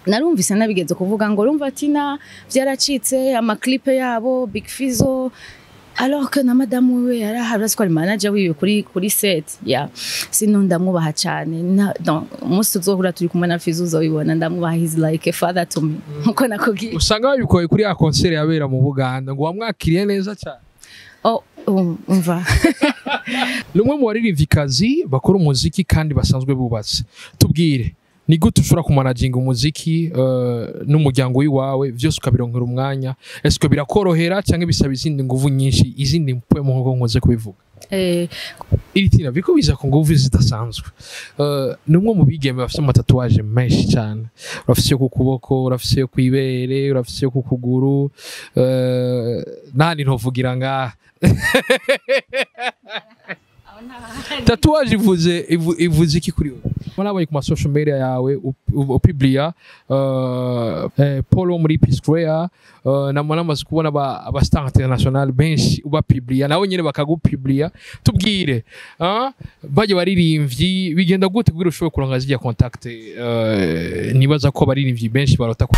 narumvise nabigeze kuvuga ngo urumva Tina byaracitse amaklipe yabo Big Fizzo alors que na madame we yarahari ko ari manager wiwe kuri set sino ndamwubaha cyane donc umunsi uzohura turi kumwe na Fizzo uzobibona ndamwubaha, he's like a father to me nkuko nakubwiye. Usanga babikoye kuri ya concert yabera mu Buganda ngo wamwakiriye neza cyane. Umva Lumwe mu baririmvyikazi bakora umuziki kandi basanzwe bubatse, tubwire ni gute ushobora kumanaginga umuziki n'umuryango wiwawe vyose ukabironkera umwanya? Eske birakorohera cyangwa bisaba izindi nguvu nyinshi, izindi mpwe mu ngo nkoze kubivuga? EDITH biko biza ku nguvu zidasanzwe. Numwe mu bigeme bafite amatatuaje menshi cyane, urafise ku kuboko, urafise ku ibere, urafise ku kuguru, nani ntovugira ngaha. Tatouage ivuze iki kuri wowe? Mwana ku ma social media yawe upiblia Polo muri P-Square na mwana maze kubona aba star international benshi ubapiblia nawe nyine bakagupiblia. Tubwire baje baririmbyi bigenda gute kugira ushoboye kuronka zijya contact? Nibaza ko baririmbyi benshi barota ko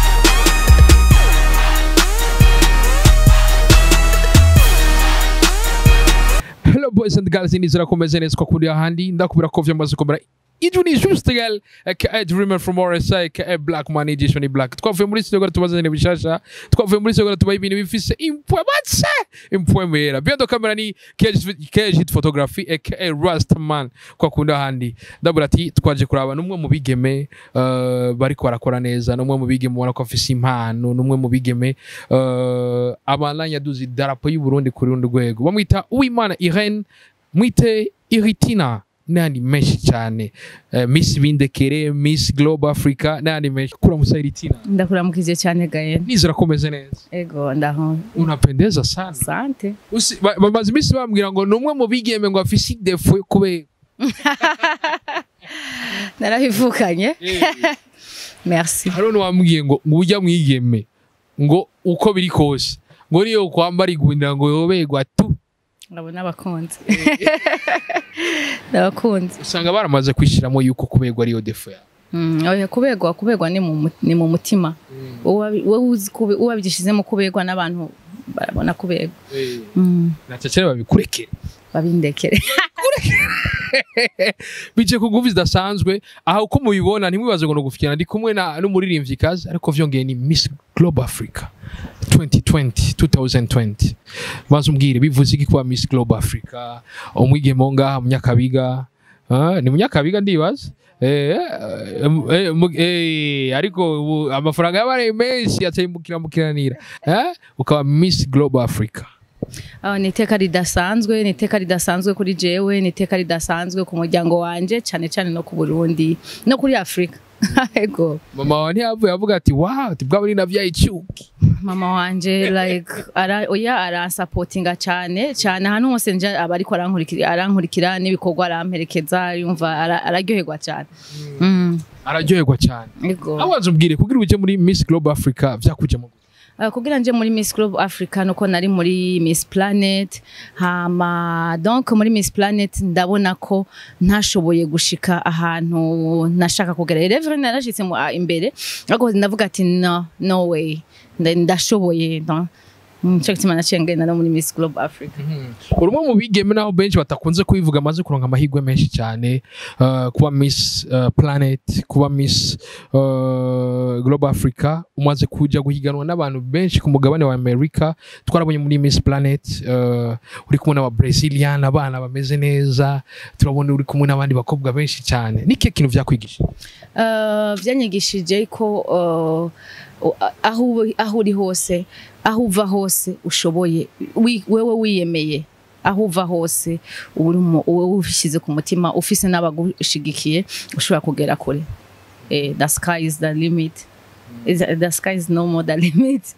Hello boys and girls, nizera komeze neza ko kuri ahandi ndakubira ko vyamaze komera Ijuni Justel aka Dreamer from RSA aka Black Man Edition Black. Twavuye muri studio tubazane bishasha, twavuye muri studio tubaye ibintu bifise impwe mera biando kamera ni KG photography aka Rastman kwa kunda handi ndabura ati twaje kuraba numwe mu bigeme bari kwarakora neza, numwe mu bigeme ubona ko afise impano, numwe mu bigeme abalanya duzi darapo y'u Burundi kuri rundi rwego bamwita Uwimana Irene mwite IRY TINA nani meshi cyane. Miss Bindekere, Miss Global Africa nani meshi kura musa IRY TINA. Ndakuramukije cyane gaye. Nizera komeze neza. Ego ndaho. Unapendeza sana. Asante. Bamaze Miss bambwira ngo numwe mu bigeme ngo afise defo kube. Narabivukanye. Merci. Haro wambwiye ngo ujya mwigeme ngo uko biri kose ngo niyo kwambara igundira ngo yobegwa tu. Ndabona abakunzi. Ndabakunzi. Usanga baramaze kwishiramo yuko kubegwa ariyo defo ya. Oya kubegwa ni mu mutima. Wowe uzi ubabigishizemo kubegwa n'abantu barabona kubegwa. Natacere babikurekere. Babindekere. Bije ku nguvu zidasanzwe aho uko mubibona ntimwibaze ngo no gufikira ndi kumwe n'umuririmvyikazi ariko vyongeye ni Miss Global Africa 2020 bazumbwire bivuze iki kwa Miss Global Africa umwigemo ngaha mu Nyakabiga ni mu Nyakabiga ndibaza ariko amafaranga y'abare menshi yatayimbukiranira ukaba Miss Global Africa. Niteka ridasanzwe kuri jewe, niteka ridasanzwe ku muryango wanje cyane cyane no ku Burundi no kuri Afrika. Ego mama wani yavuye avuga ati wow tibwaburi navya icyuki. Mama wanje like ara supportinga cyane hano hose nje abariko arankurikira n'ibikorwa aramperekeza yumva araryoherwa cyane. Araryoherwa cyane. Ego awazumbwire kugira uje muri Miss Global Africa vyakuje mu kugira nje muri Miss Global Africa nuko nari muri Miss Planet donc muri Miss Planet ndabona ko ntashoboye gushika ahantu nashaka kugera. Revre narashitse mu imbere ariko ndavuga ati no way ndashoboye donc Nchaktima nachengena no muri Miss Global Africa. Urumwe mu bigeme naho benshi batakunze kubivuga amaze kuronka amahirwe menshi cyane kuba Miss Planet, kuba Miss Global Africa, umaze kuja guhiganwa n'abantu benshi ku mugabane wa America. Twarabonye muri Miss Planet uri kumwe n'aba Brazilian abana bameze neza, turabona uri kumwe n'abandi bakobwa benshi cyane. Niki kintu vyakwigishije? Vyanyigishije ko aho uri hose, aho uva hose ushoboye, wewe wiyemeye, aho uva hose wowe ufishize ku mutima, ufise n'abagushigikiye ushobora kugera kure. The sky is the limit. The sky is no more the limit.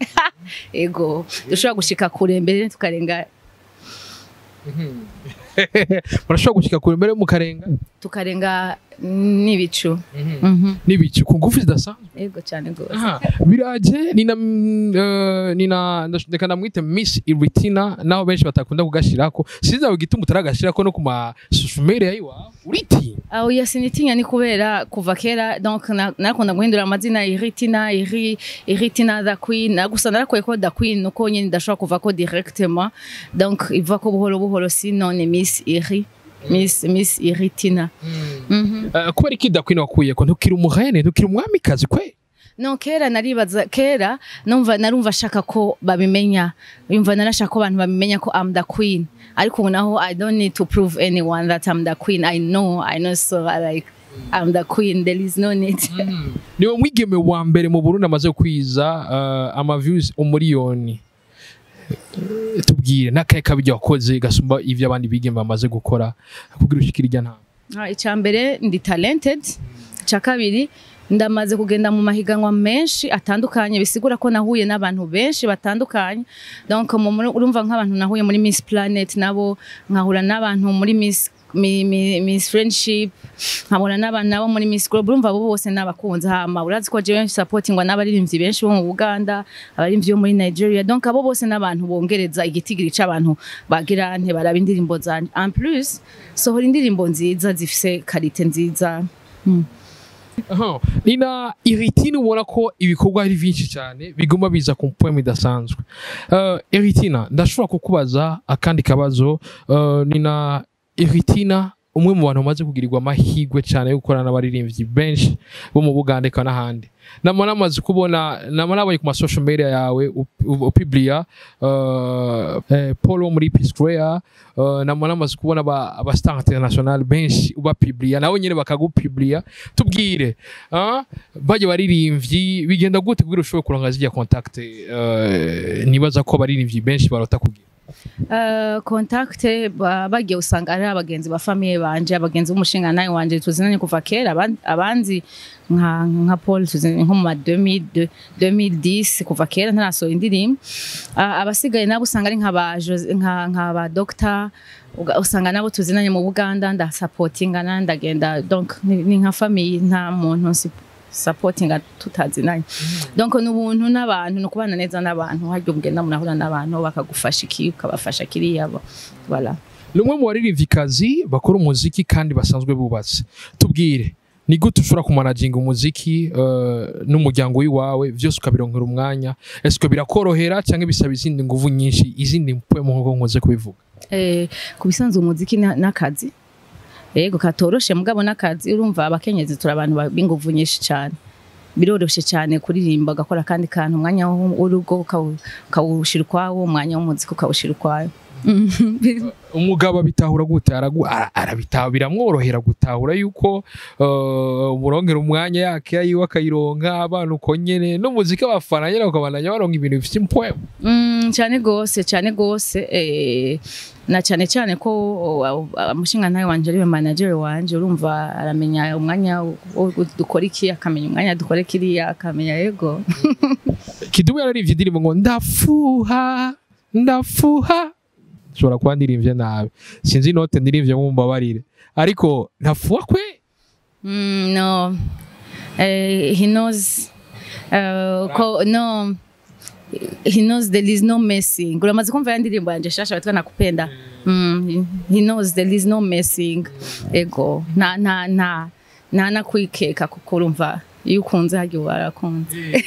Ego dushobora gushika kure mbere tukarenga. Murashobora gushika kure mbere mukarenga tukarenga n'ibicu n'ibicu ku ngufu zidasanzwe yego cyane gose biraje nina ndashaka ndamwite Miss Iritina naho benshi batakunda kugashirako siza ugituma utaragashirako no ku ma social media yiwa uriti aho yasinitinya ni kubera kuva kera donc nakunda guhindura amazina Iritina Iritina the queen nagusa narakoye ko the queen nuko nyine ndashobora kuva ko directement donc iva ko buhoro buhoro sino ni Miss Iri Miss Iritina kubera iki dakwino wakuye ko ntukiri umuhene ntukiri umwamikazi kwe no kera naribaza kera narumva shaka ko babimenya yumva narashaka ko abantu babimenya ko I'm the queen ariko ubu naho I don't need to prove anyone that I'm the queen I know so I'm the queen there is no need niwe mwigeme wa mbere mu Burundi amaze kwiza ama views umuriyoni tubwire nakaye kabijya wakoze gasumba ivyo abandi bigeme bamaze gukora kugira ushikira ijya nta icambere ndi talented cakabiri ndamaze kugenda mu mahiganwa menshi atandukanye bisigura ko nahuye n'abantu benshi batandukanye donc urumva nk'abantu nahuye muri Miss Planet nabo nkahura n'abantu muri Miss Friendship nkabona n'abantu nabo muri Miss Global urumva bo bose n'abakunzi hama urazi ko jewe supportingwa n'abaririmbyi benshi bo mu Uganda abaririmbyi bo muri Nigeria donc abo bose n'abantu bongereza igitigiri c'abantu bagira nte baraba indirimbo zanje en plus sohora indirimbo nziza zifise qualité nziza nina Iritina ubona ko ibikorwa ari byinshi cyane biguma biza ku point idasanzwe Iritina ndashobora kukubaza akandi kabazo nina Iritina umwe mu bantu bamaze kugirirwa amahigwe cyane yo gukorana n'abaririmbyi benshi bo mu Buganda kandi n'ahandi namaze kubona nabaye ku ma social media yawe upiblia Polo muri P-Square namaze kubona aba star international benshi ubapiblia nawe nyine bakagupiblia tubwire baje baririmbyi bigenda gute kugira ushobore kuronka zijya contact nibaza ko baririmbyi benshi barota kugira contact bagiye usanga ari abagenzi ba famille banje abagenzi b'umushinga nawe wanje tuzinanye kuva kera abanzi nka Paul tuzinanye nko mu 2010 kuva kera ntarasohoye indirimbo abasigaye nabo usanga ari nk'aba doctor usanga nabo tuzinanye mu Buganda nda supportingana ndagenda donc ni nka famille nta muntu supporting tutazinanye donc n'ubuntu n'abantu no kubana neza n'abantu hajye ubugenda munahura n'abantu bakagufasha iki ukabafasha kiriyabo voilà numwe mu baririmbikazi bakora umuziki kandi basanzwe bubatse tubwire ni gute ushobora kumanaginga umuziki n'umuryango wiwawe byose ukabironkera umwanya eske birakorohera cyangwa bisaba izindi nguvu nyinshi izindi mpwe mu ngo nkoze kubivuga kubisanzwe umuziki n'akazi yego katoroshe mugabo n'akazi urumva abakenyezi turabantu b'inguvu nyinshi cyane biroroshe cyane kuririmba gakora kandi kantu umwanya w'urugo kawushira kwawo umwanya w'umuziki ukawushira kwawo umugabo bitahura gute arabitaho biramworohera gutahura yuko umurongera umwanya yake yiwe akayironka abantu uko nyene n'umuziki abafana nyene ukabananya baronka ibintu bifite impwemu cyane gose na cyane ko umushinga nawe wanje ari manager wanje urumva aramenya umwanya dukora iki akamenya umwanya dukora kiriya akamenya yego Kidumu yararivye indirimbo ngo ndafuha shobora kuba ndirimbye nabi sinzi note ndirimbye mu mbabarire ariko ntafuha kwe no he knows he knows there is no messing uramaze kumva yandirimbo yanje shasha batwa nakupenda he knows there is no messing ego na kwikeka kuko urumva iyo ukunze hajye warakunze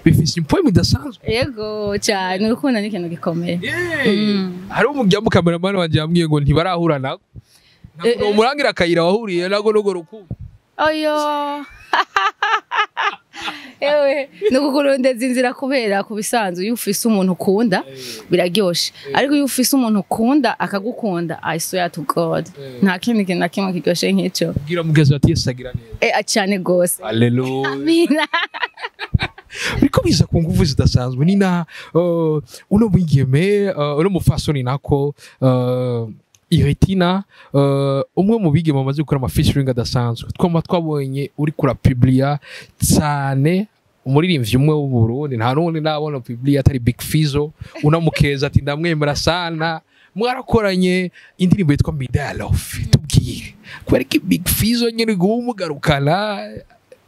bifise impwemu idasanzwe yego cyane urukundo ni ikintu gikomeye hari umujyamu cameraman wanje yambwiye ngo ntibarahura nako umurangira akayira wahuriye nago nugo rukundo oyo ewe nukukurondeza inzira kubera kubisanzwe iyo ufise umuntu ukunda biraryoshe ariko iyo ufise umuntu ukunda akagukunda I swear to God nta kindi kintu nakimwe kiryoshe nk'icyo gira mugezi ati yesagira neza cyane gose haleluya amina biko biza ku nguvu zidasanzwe nina uno mwigeme uno mufasoni nako Iritina umwe mu bigeme bamaze gukora ama featuring adasanzwe twabonye uri kura publia cyane umuririmbyi umwe w'u Burundi nta n'undi nabona publia atari Big Fizzo unamukeza ati ndamwemera sana mwarakoranye indirimbo yitwa Midday Love tubwire kubera ko Big Fizzo nyene gumugarukana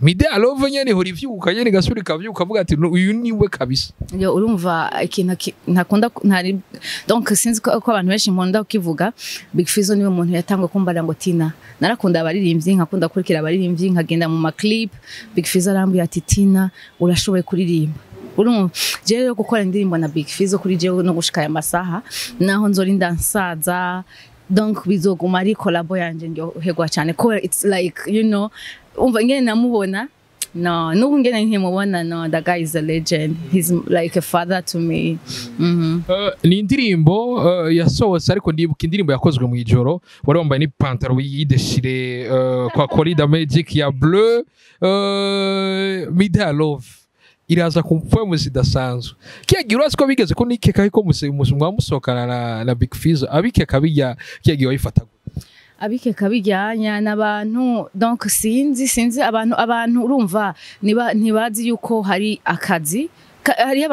Midday Love nyene hori vyuka nyene gasuri kavyuka avuga ati uyu niwe kabisa yo urumva ikintu ntakunda ntari donc sinzi ko abantu benshi nkunda kukivuga Big Fizzo niwe muntu yatangwe kumbara ngo Tina narakunda abaririmbyi nkakunda kurikira abaririmbyi nkagenda mu ma clip Big Fizzo arambwira ati Tina urashoboye kuririmba urumva je rero gukora indirimbo na Big Fizzo kuri je no gushika ya masaha naho nzorinda nsaza donc bizoguma ari collabo yanje ndyoherwa cyane ko it's like you know umva ngene namubona no nubu ngene nkimubona no the guy is a legend he's like a father to me ni indirimbo yasohotse ariko ndibuka indirimbo yakozwe mu ijoro wari wambaye ni pantaro yideshire kwa corridor magic ya bleu Midday Love iraza kumfemo zidasanzwe kiyagira urasiko bigeze ko nikeka ko mwamusokana na Big Fizzo abikeka bijya kiyagira wayifata abikeka bijyanya n'abantu donc sinzi abantu urumva ntibazi yuko hari akazi hari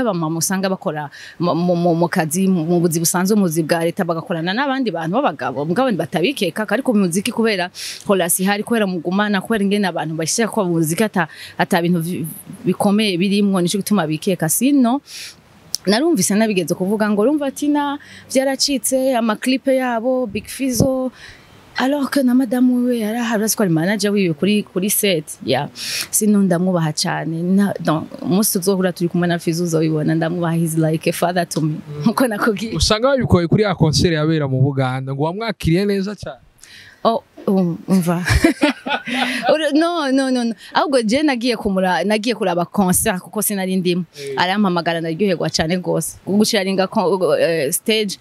abamama usanga bakora mu kazi mu buzi busanzwe mu buzi bwa leta bagakorana n'abandi bantu b'abagabo mugabo batabikeka ariko mu muziki kubera holasi hari kubera mugumana kubera ingene abantu bashaka ko muziki ata bintu bikomeye birimwo nico gituma bikeka sino narumvise nabigeze kuvuga ngo urumva Tina byaracitse ama clip yabo Big Fizzo alors que na madame we yarahari ari manager wiwe kuri set ya sino ndamwubaha cyane donc umunsi uzohura turi kumwe na Fizzo uzobibona ndamwubaha he's like a father to me nkuko nakubwiye usanga babikoye kuri ya concert yabera mu Buganda ngo wamwakiriye neza cyane umva no ahubwo je nagiye kuraba concert kuko sinari ndimo arampamagara naryoherwa cyane gose gushiraringa stage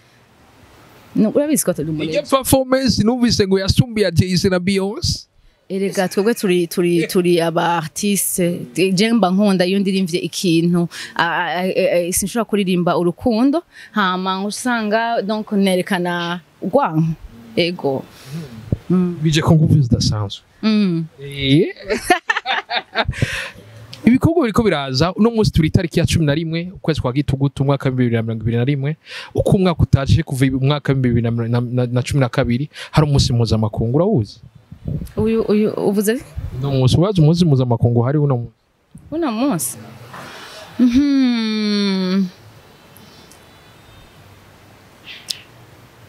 no urabizi ko turi muri performance numvise ngo yasumbiye Jay-Z na Beyonce erega twebwe turi aba artiste jemba nkunda iyo ndirimvye ikintu sinshobora kuririmba urukundo hama usanga donc nerekana rwanko ego bije ko nguvu zidasanzwe ibikorwa biriko biraza uno munsi turi tariki ya 11 ukwezi kwa gitugutu umwaka 2021 uko umwaka utaje kuva umwaka 2012 hari umunsi mpuzamakungu urawuzi uyu uvuze no munsi waje umunsi mpuzamakungu hari uno munsi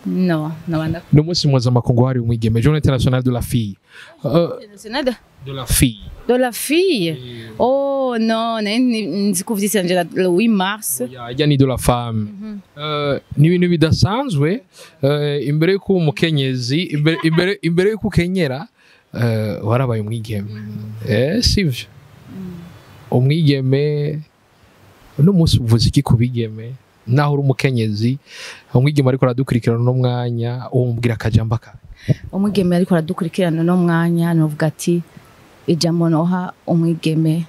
no banda no munsi mpuzamakungu hari umwigeme Journée internationale de la fille de la fille oh non nzi kuvyitse nje le 8 mars ya ni de la femme ni ibintu bidasanzwe imbere yuko umukenyezi imbere yuko ukenyera warabaye umwigeme sivyo umwigeme no munsi uvuze iki kubigeme naho uri umukenyezi umwigeme ariko aradukurikirana no mwanya umbwira akajamba ka umwigeme ariko aradukurikirana no mwanya novuga ati ijambo noha umwigeme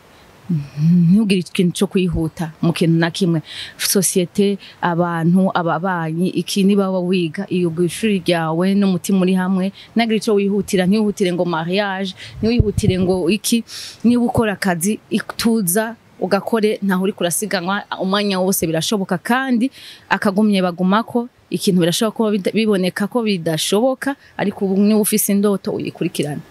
ntugire ikintu cyo kwihuta mu kintu na kimwe societe abantu ababanyi ikini baba wiga iyo gwishuri ryawe n'umutima uri hamwe nagire icyo wihutira ntihutire ngo mariage ntihutire ngo iki niba ukora akazi ituza ugakore ntaho uri kurasiganwa umwanya wose birashoboka kandi akagumye bagumako ikintu birashoboka ko biboneka ko bidashoboka ariko ubu ni ufise indoto uyikurikirana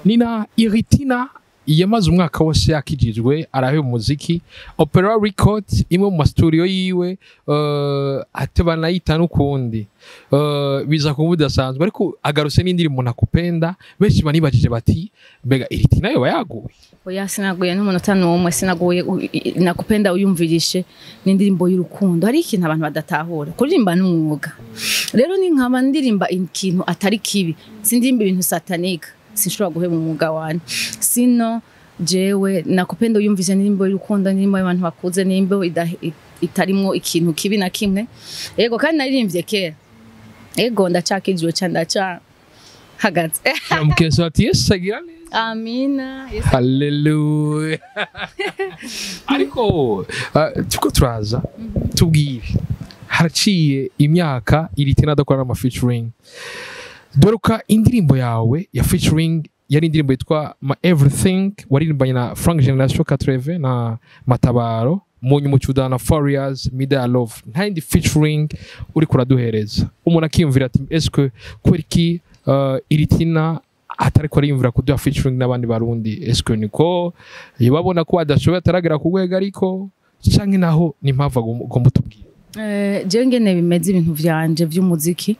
Nina IRY TINA yamaze umwaka wose yakijijwe arahe umuziki Opera Record imwe mu studio yiwe atebana yita n'ukundi biza kubudasanzwe ariko agaruse n'indirimbo nakupenda benshi banibajije bati mbega IRY TINA yo bayaguye oya sinaguye n'umunota n'umwe sinaguye nakupenda uyumvirishe n'indirimbo y'urukundo hari ikintu abantu badatahura kuririmba n'umwuga rero ni nkaba ndirimba ikintu atari kibi sindirimba ibintu satanika sinshobora guheba umwuga wanje sino jewe nakupenda uyumvise n'indirimbo y'urukundo n'indirimbo y'abantu bakuze n'indirimbo itarimo ikintu kibi na kimwe yego kandi naririmbye kera yego ndacakijwe cyane hagaze mukese ati yesagira amina haleluya ariko tuko turaza tubwire haraciye imyaka IRY TINA adakora ama featuring doruka indirimbo yawe ya featuring yari indirimbo yitwa My Everything waririmbanye na Frank Generation 80 na Matabaro munyu mucudana Farias Mida Love nta yindi featuring uri kuraduhereza umuntu akiyumvira ati eske kweriki iritina atari ko ariyumvira kuduha featuring n'abandi barundi eske niko yibabona ko adashoboye ataragera ku rwego ariko canke naho ni mpava ugomba utubwira je ngene bimeze ibintu vyanje vy'umuziki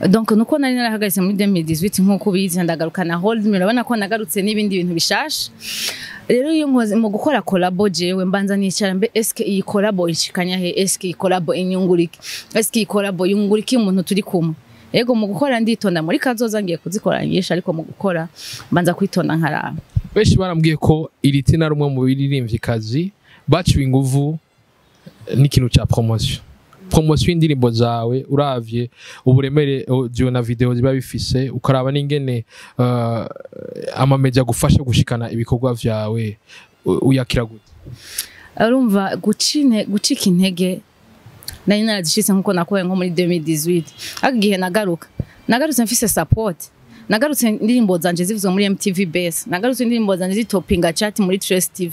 donc nuko nari narahagaritse muri 2018 nkuko bizi ndagarukana hold mirabona ko nagarutse n'ibindi bintu bishasha rero iyo nkoze mu gukora collabo jewe mbanza nicara mbe eske iyi collabo ishikanya he eske iyi collabo inyunguriki eske iyi collabo yunguriki umuntu turi kumwe ego mu gukora nditonda muri kazoza ngiye kuzikoranyisha ariko mu gukora mbanza kwitonda nkaraba benshi barambwiye ko iritina rumwe mu biririmvyikazi baciwe inguvu n'ikintu ca promotion y'indirimbo zawe uravye uburemere audio na video ziba bifise ukaraba n'ingene amamedia gufasha gushikana ibikorwa vyawe uyakira gute urumva gucika intege nari narazishitse nkuko nakoye nko muri 2018 agihe nagarutse mfise support nagarutse indirimbo zanje zivuzwe muri MTV Base nagarutse indirimbo zanje zitopinga chat muri Trace TV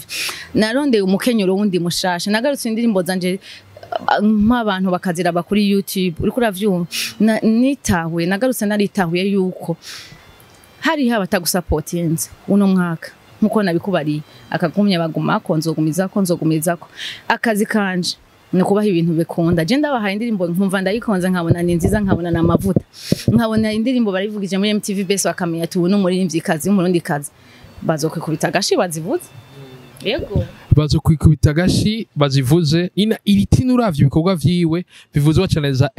narondeye umukenyero wundi mushasha nagarutse indirimbo zanje nk'abantu bakaziraba kuri YouTube uri kuravyumva nitahuye nagarutse naritahuye yuko hari abatagusapotinze uno mwaka nkuko nabikubariye akagumye baguma konzogumizako akazi kanje no kubaha ibintu bikunda je ndabahaye indirimbo nkumva ndayikonza nkabona ni nziza nkabona na mavuta nkabona indirimbo barivugije muri MTV Base bakamenya ati ubu n'umuririmvyikazi w'umurundi kazi bazokwikubita agashi bazivuze yego bazokwikubita agashi bazivuze ina iritina uravye ibikorwa vyiwe bivuzwa cyane za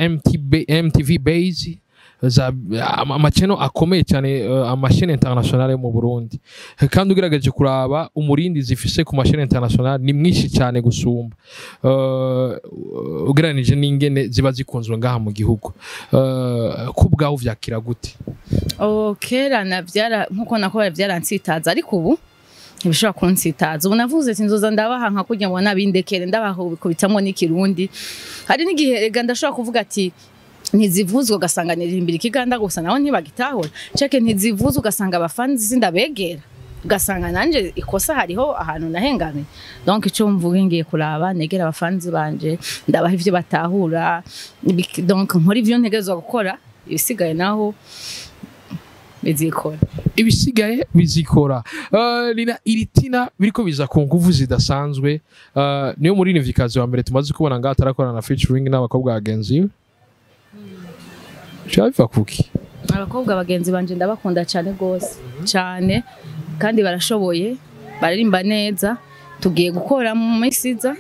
MTV Base za amacheno akomeye cyane amashene internationale mu Burundi kandi ugerageje kuraba umurindi zifise ku mashene internationale ni mwinshi cyane gusumba ugeranije n'ingene ziba zikunzwe ngaha mu gihugu kubwaho vyakira gute kera navyara nkuko nakora vyaransitaza ariko ubu ntibishobora kunsitaza ubu navuze ati nzoza ndabaha nka kurya ngo nabindekere ndabaha kubitamwo n'ikirundi hari n'igihe rega ndashobora kuvuga ati ntizivuzwe ugasanga nirimbira ikiganda gusa naho ntibagitahura ceke ntizivuzwe ugasanga abafanzi sindabegera ugasanga nanje ikosa hariho ahantu nahengame donc ico mvuge ngiye kuraba negera abafanzi banje ndabaha ivyo batahura donc nkora ivyo ntegerezwa gukora ibisigaye naho bizikora Lina iritina biriko biza ku nguvu zidasanzwe niyo muri nivikazi wa mbere tumaze kubona ngaha atarakorana na featuring n'abakobwa bagenzi Chaviva kuki abakobwa bagenzi banje ndabakunda cyane gose cyane kandi barashoboye baririmba neza tugiye gukora mu misiza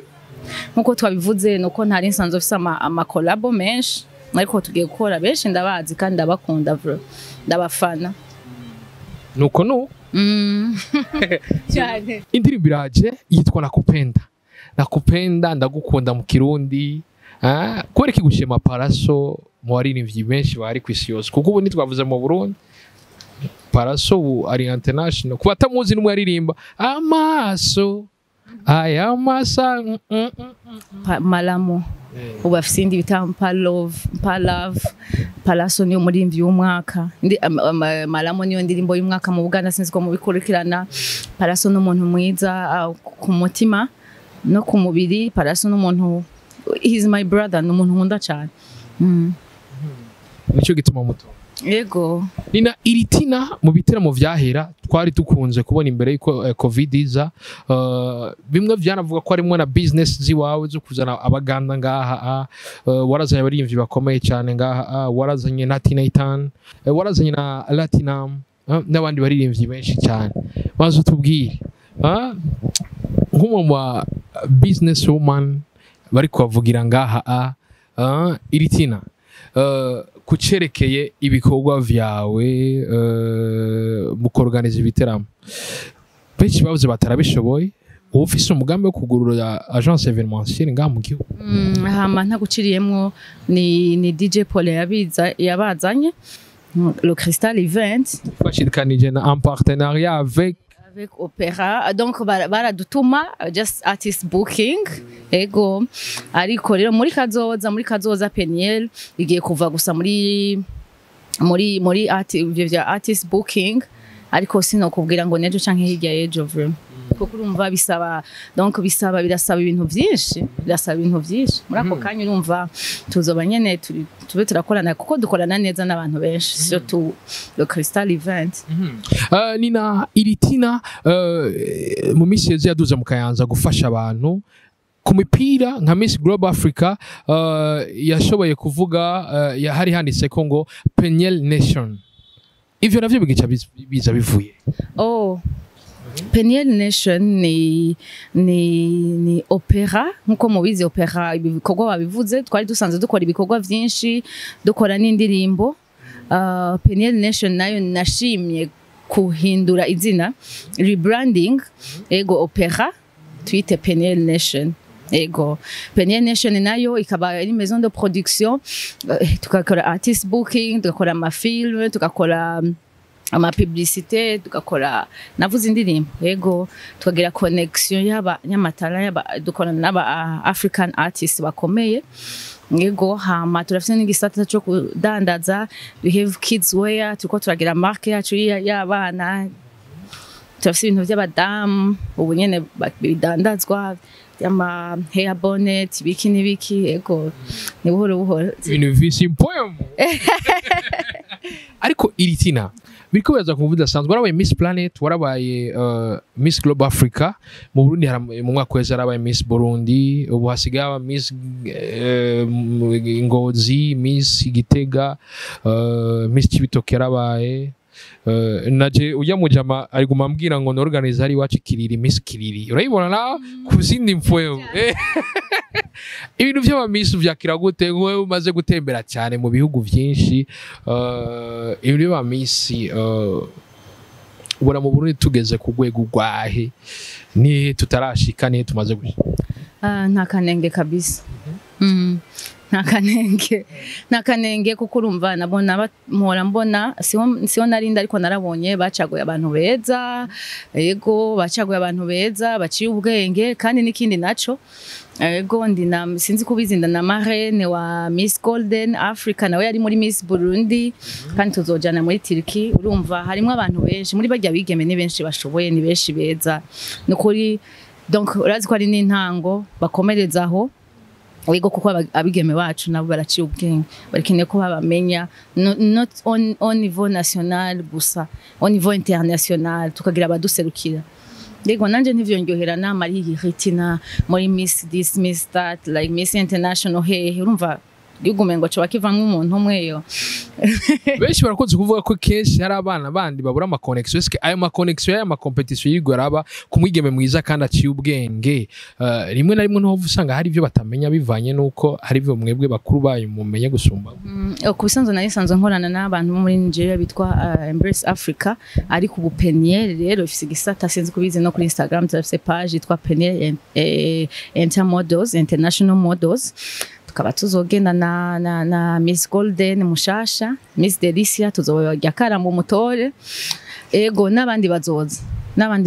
nkuko twabivuze nuko ntari nsanzwe ofisa ama collabo menshi ariko tugiye gukora benshi ndabazi kandi ndabakunda bro ndabafana nuko cyane indirimbo iraje yitwa nakupenda ndagukunda mu kirundi kwereka gushema paraso mu baririmbyi benshi bari kwisi yose kuko ubu nitwavuze mu Burundi paraso ubu ari international kuba tamuzi n'umwe aririmba amaso aya masa malamo ubu afise indi bitampa love paraso niyo muririmvyi w'umwaka malamo niyo ndirimbo y'umwaka mu Buganda sinzi ko mubikurikirana paraso n'umuntu mwiza ku mutima no ku mubiri paraso n'umuntu he's my brother n'umuntu nkunda cyane nico gituma muto yego Lina iritina mu biteramo vyahera twari dukunze kubona imbere yuko covid iza bimwe vyanavuga ko arimwe na business ziwawe zo kuzana abaganda ngaha warazanye abarimvyi bakomeye cyane ngaha warazanye na Tina warazanye na Latinam n'abandi baririmvyi benshi cyane bazo tubwire nk'umu business woman bari kuvugira ngaha iritina kucerekeye ibikorwa vyawe mu organize ibiteramo benshi bavuze batarabishoboye ufise umugambi wo kugurura agence événementielle ngaha mu gihugu hama ntaguciriyemwo ni DJ Paul yabazanye le Crystal Event twashirikanije na en partenariat avec opera donc baradutuma just artist booking ego ariko rero muri kazoza Peniel igiye kuva gusa muri vya artist booking ariko sino kubwira ngo nejo canke hirya yejo kuko urumva bisaba donc birasaba ibintu byinshi muri ako kanya urumva tuzoba nyene tube turakorana kuko dukorana neza n'abantu benshi surtout le Crystal event. Nina Iritina mu misi yaduze mu Kayanza gufasha abantu ku mipira nka Miss Global Africa yashoboye kuvuga hari handitse ko ngo Peniel Nation. Ivyo navyo bigica biza bivuye. Peniel Nation ni opera nkuko mubizi opera ibikorwa babivuze twari dusanzwe dukora ibikorwa byinshi dukora n'indirimbo. Peniel Nation nayo nashimye kuhindura izina rebranding ego opera twite Peniel Nation. Ego Peniel Nation nayo ikaba ari maison de production tukakora artist booking tukakora amafilm tukakora amapublicité tukakora navuze indirimbo ego tukagira connection yaba nyamatara dukora n'aba African artists bakomeye ego hama turafite n'igisata cyo kudandaza we have kids wear tuko turagira marque yacu y'abana turafite ibintu by'abadamu ubu nyene bidandazwa yama hair bonnet biki ego ni buhoro ibintu visi poem ariko Iritina biriko baza kuvuga sanzwe warabaye Miss Planet warabaye Miss Global Africa mu Burundi mu mwaka wese warabaye Miss Burundi ubu hasigaye Miss Ngozi Miss Gitega Miss Cibitoke yarabaye naje ujya mujama ari gumambwira ngo norganize hari wacu Kiriri Miss Kiriri urayibona na kuzindi mfoyo ibintu by'aba Miss vyakira gute wowe umaze gutembera cyane mu bihugu byinshi ibintu by'aba Miss ubona mu Burundi tugeze ku rwego rwahe ni tutarashika ni tumaze gushika nta kanenge kabisa nta kanenge kuko urumva nabona mbona siho narinda ariko narabonye bacaguye abantu beza yego bacaguye abantu beza baciye ubwenge kandi n'ikindi naco yego sinzi kubizinda na marraine wa Miss Golden Africa nawe yari muri Miss Burundi kandi tuzojana muri Turkey urumva harimo abantu benshi muri bajya bigeme ni benshi bashoboye ni benshi beza nukuri donc urazi ko ari n'intango bakomerezaho Wego kuko abigeme bacu nabo baraciye ubwenge barikeneye ko babamenya not on niveau national gusa on niveau international tukagira abaduserukira Dego nanje ntivyonyohera na IRY TINA muri Miss this Miss that like Miss International urumva yugumengo cyo bakivamwe umuntu umweyo benshi barakoze kuvuga ko kenshi hari abana bandi babura ama connection eske ayo ma connection ya ma competition yigoraba kumwigeme mwiza kandi aciye ubwenge rimwe na rimwe no usanga hari ibyo batamenya bivanye nuko hari byo mwebwe bakuru bayo mumenye gusumba ku bisanzwe nayisanzwe nkorana n'abantu muri Nigeria bitwa Embrace Africa ariko ubu Peniel rero ifise gisata sinzi kubizi no kuri Instagram turafise page yitwa Peniel Models International Models tukaba tuzogenda na Miss Golden mushasha Miss Delicia tuzobajya karamba umutore ego n'abandi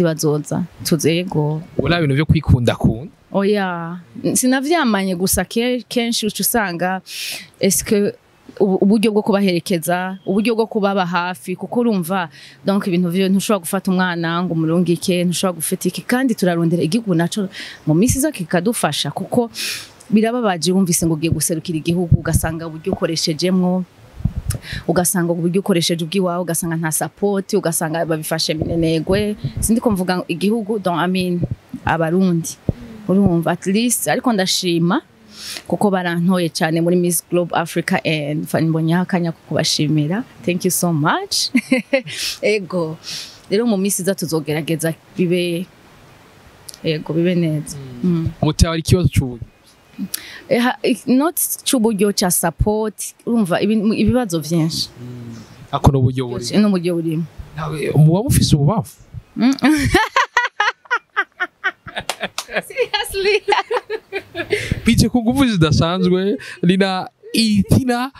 bazoza tuzego wala bintu byo kwikunda oya sinavyamanye gusa kenshi usanga eske uburyo bwo kubaherekeza uburyo bwo kubaba hafi kuko urumva donc ibintu byo ntushobora gufata umwana ngo umurungike ntushobora gufata iki kandi turarondera igihugu naco mu misi zo kikadufasha kuko birababaje wumvise ngo ugiye guserukira igihugu ugasanga uburyo ukoreshejemwo ugasanga uburyo ukoresheje ubwiwawe ugasanga nta support ugasanga babifashe minenegwe sindi ko mvuga igihugu donc abarundi urumva at least ariko ndashima kuko barantoye cyane muri Miss Global Africa and fanibonye akanya kukubashimira thank you so much ego rero mu misi za tuzogerageza bibe neza mutawari kibazo cy'ubu not cy'uburyo cha support urumva ibibazo byinshi ako no buryo buri no buryo burimo umuba mufise ububafu seriously bije kuguvuza zidasanzwe Nina Iritina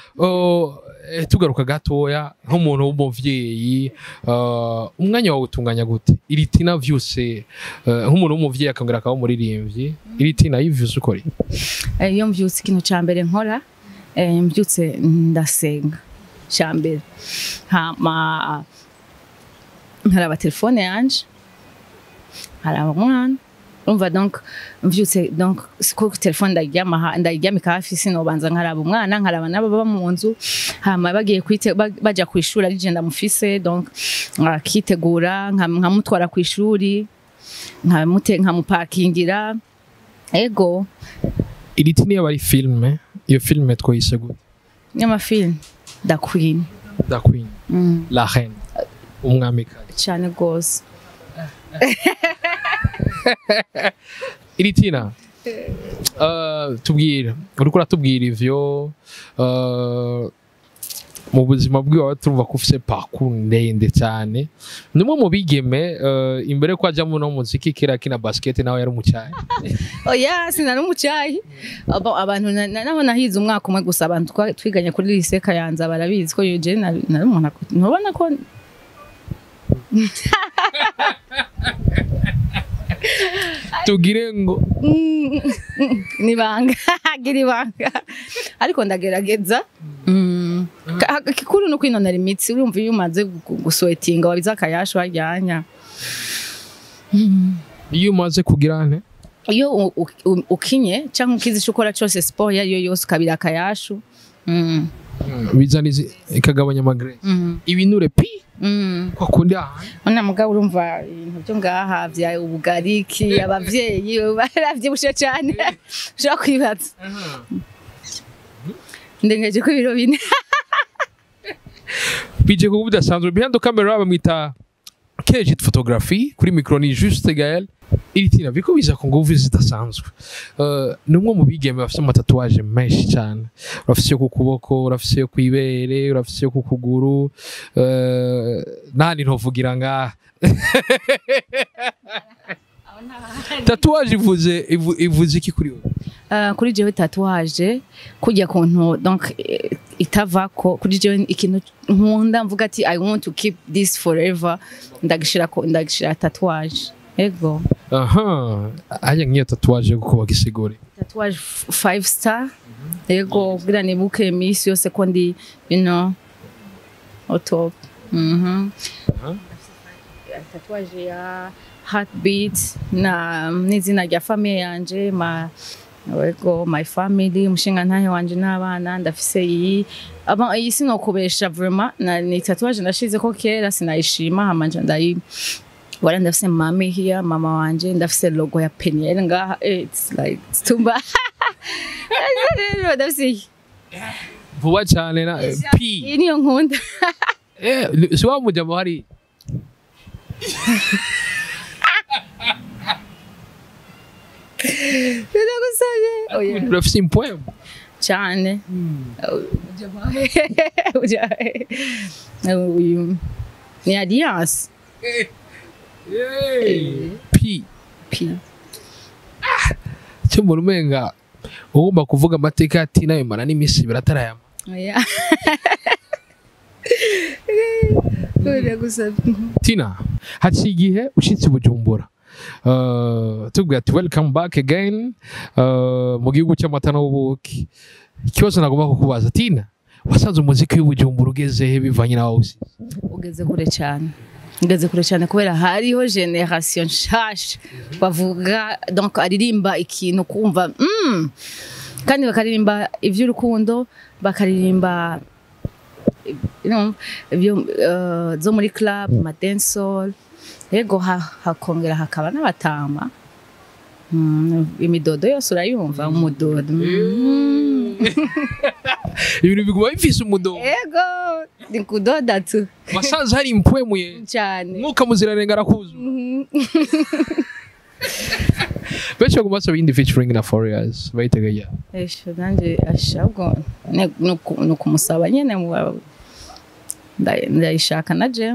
tugaruka gatoya nk'umuntu w'umuvyeyi umwanya wawe utunganya gute Iritina vyose nk'umuntu w'umuvyeyi akongera akaho muririmbyi Iritina yivyuse ukori iyo mvyutse ikintu cyambere nkora mbyutse ndasenga cyambere hama nkaraba telefone yanje nkaraba umwana umva donc mvyutse donc siko telefone ndaryamika hafi sinobanza nkaraba umwana nkaraba nabo baba mu nzu hama bagiye baja ku ishuri ari je ndamufise donc akitegura nkamutwara ku ishuri nkamuparkingira ego EDITH niyo bari filme iyo filme twoyise gute nyama film da queen la reine umwamikazi cyane gose EDITH tubwira uriko uratubwira ivyo mu buzima bwiwe turumva ko ufise parcours ndende cyane numwe mu bigeme imbere ko ajya mu no muziki kira kina basket nawe yari umucyayi oya sinari umucyayi abantu naho nahize umwaka umwe gusa abantu twiganye kuri lycée Kayanza barabizi ko yeje nari umuntu ntubona ko tugire ngo nibanga gira ibanga ariko ndagerageza kikuru no kwinonera imitsi urumva iyo umaze gusoetinga wabiza akayasho hajyanya iyo umaze kugira nte iyo ukinye cyangwa ukizi ukora cyose sport yayo yose ukabira akayasho bizanize ikagabanya magre ibinure pi kwa kundi aha ona mugabo urumva ibintu byo ngaha vya ubugariki abavyeyi baravyibushe cyane ushaka kwibaza ndengeje ko ibiro bine bije ko budasanzwe behind the camera bamwita Kejit photography kuri micro ni juste Gael EDITH biko biza ko nguvu zidasanzwe numwe mu bigeme bafite amatatuaje menshi cyane urafise ku kuboko urafise ku ibere urafise ku kuguru nani ntovugira nga tatuaje ivuze iki kuri wowe kuri jewe tatuaje kujya kuntu donc itava ko kuri jewe ikintu nkunda mvuga ati I want to keep this forever ndagishira tatuaje ego aya ngiye tatuaje kuko bagisigure tatuaje 5 star ego kugira nibuke misi yose ko ndi au top tatuaje ya heartbeat na nizina rya famille yanje ego my family umushinga ntahe wanje n'abana ndafise iyi sinokubesha vraiment ni tatuaje nashize ko kera sinayishima hamanje wala ndafise mami here mama wanje ndafise logo ya Peniel ngaha it's like stumba ndafise vuba cyane na p niyo nkunda si wa mujya hari urafise impoem cyane ni alliance p cyo mu rumenga ugomba kuvuga amateka ya Tina yimana n'imisi biratarayama Tina haci igihe ushitse Bujumbura tubwira ati welcome back again mu gihugu cy'amata n'ubuki ikibazo nagomba kukubaza Tina wasanze umuziki w'Ubujumbura ugeze he bivanye nawe usi ugeze kure cyane kubera hariho generation nshasha bavuga donc aririmba ikintu kumva kandi bakaririmba ivy'urukundo bakaririmba zo muri club ma dancehall yego hakongera hakaba n'abatama imidodo yose urayumva umudodo ibintu biguma bifise umudodo yego ni kudoda tu wasanze hari impwemuye cyane mwuka muzirarenga arakuzu Becho kumaso bindi featuring na 4 years bayiteganya esho nanje ashabwo no kumusaba nyene mu ndayishaka na je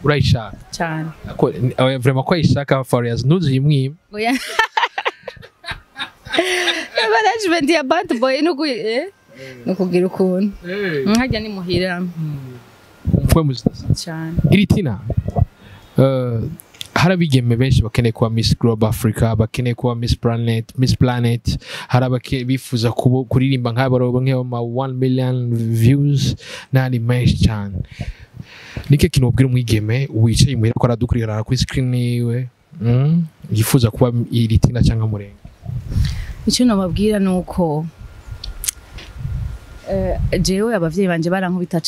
urayishaka cyane ako vraiment ko ayishaka 4 years ntuzimwime oya management ya bad boy no kugira ukuntu nkajya ni muhira mfwe muzitasa cyane EDITH harabigeme benshi bakeneye kuba Miss Global Africa bakeneye kuba Miss Planet harabake bifuza kuririmba nk'abarobo nk'ama 1 million views nani menshi cyane nike kinobwira umwigeme wicaye muhira ko aradukurira kuri screen niwe yifuza kuba iritina cyangwa murenge? Icyo nababwira nuko jewe abavyeyi banje barankubita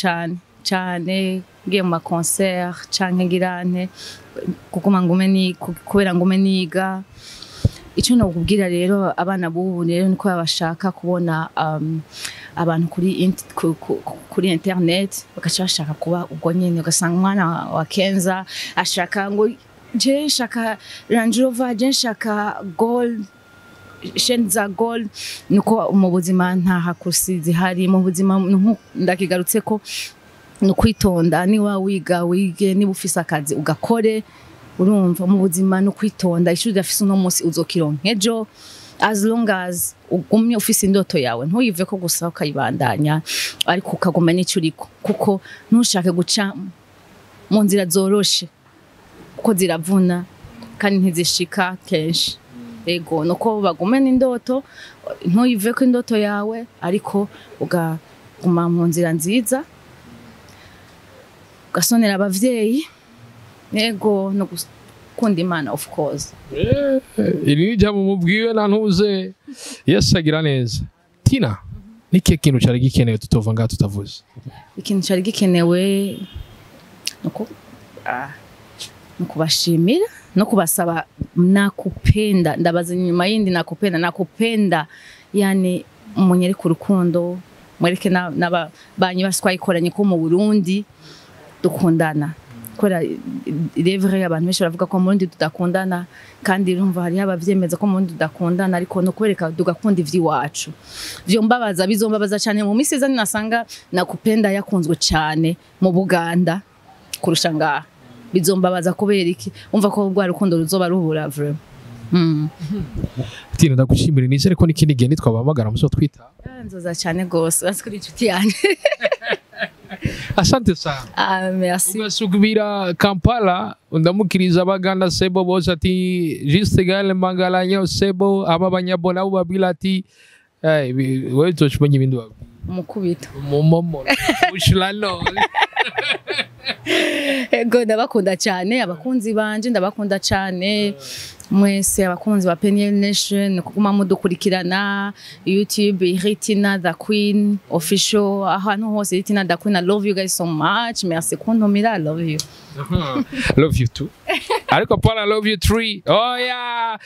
cyane ngiye mu concert canke ngirante kuguma kubera ngume niga. Icyo nababwira rero abana b'ubu rero niko bashaka kubona abantu kuri internet bagaca bashaka kuba ubwo nyene, ugasanga umwana wa Kenza ashaka ngo je nshaka Range Rover, je nshaka gold, shenza gold. Nuko mu buzima nta hakusi zihari mu buzima. Ndakigarutse ko nukwitonda, niwa wige, niba ufise akazi ugakore. Urumva mu buzima no kwitonda, ishuri dafise uno munsi uzokironka ejo, as long as ugumye ufise indoto yawe ntuyive ko gusa ukayibandanya, ariko ukaguma n'icyo uriko, kuko ntushake guca mu nzira zoroshe kuko ziravuna kandi ntizishika kenshi. Ego nuko bagume n'indoto, ntuyive ko indoto yawe, ariko ugaguma mu nzira nziza, ugasonera abavyeyi. Ego no gukunda Imana, of course. Iri jambo mubwiwe nantuze yesagira neza. Tina, niki kintu cyari gikenewe tutova ngaha tutavuze? Ikintu cyari gikenewe nuko bashimira no kubasaba nakupenda. Ndabaza nyuma yindi nakupenda, yani umunyere ku rukundo, mwereke n'abanyi baswayikoranye ko mu Burundi dukundana. Kora revre abantu benshi baravuga ko mu Burundi tudakundana, kandi urumva hari abavyemeza ko mu Burundi tudakundana, ariko no kwereka dugakunda ivy'iwacu. Vyo mbabaza, bizombabaza cyane mu misi zani nasanga nakupenda yakunzwe cyane mu Buganda kurusha ngaha. Bizombabaza kubera iki? Umva ko rwa rukundo ruzoba ruhura vraiment. Tina, ndagushimira, nizere ko n'ikindi gihe nitwabahamagara muzo twita. Nzoza cyane gose, basikuri inshuti yanjye. Asante sana. Merci. Ugasubira Kampala undamukiriza abaganda sebo bose ati juste gale mangalanyo sebo ababanyabona ubabila ati wewe tochibonye ibindi wabi umukubita mumomo ushilano. Ego ndabakunda cyane, abakunzi banje ndabakunda cyane mwese, abakunzi ba Peniel Nation, kuguma mudukurikirana YouTube IRY TINA the Queen official, ahantu hose IRY TINA the Queen. I love you guys so much. Merci kuntumira, I love you. Love you too. Ariko Paul, I love you 3. Oh yeah.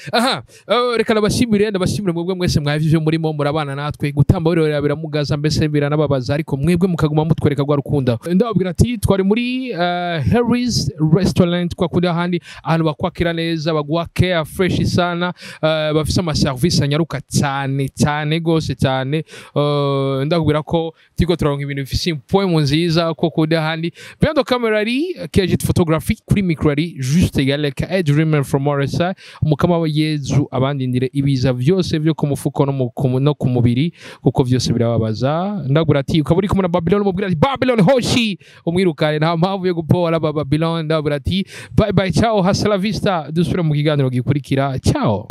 Reka nabashimire mwebwe mwese mwavye murimo murabana natwe gutamba birorera biramugaza, mbese biranababaza, ariko mwebwe mukaguma mutwereka gwa rukunda. Ndababwira ati twari muri Harry's restaurant kwa kundi ahandi ahantu bakwakira neza, bagwa care fresh sana, bafise ama service anyaruka cyane gose cyane. Ndakubwira ko tiko turonka ibintu bifise point nziza ko kundi ahandi. Bendo camera ari KG photography kuri micro ari juste égal ka Dreamer from RSI. Umukama wa Yezu abandindire ibiza byose byo ku mufuko no ku mubiri, kuko byose birababaza. Ndakubwira ati ukaburi kumuna Babylon, mubwira ati Babylon hoshi umwirukane, nta mpamvu yo gupora Babylon. Ndakubwira ati bye bye, ciao, hasta la vista, dusubira mu kiganiro gikurikira, ciao.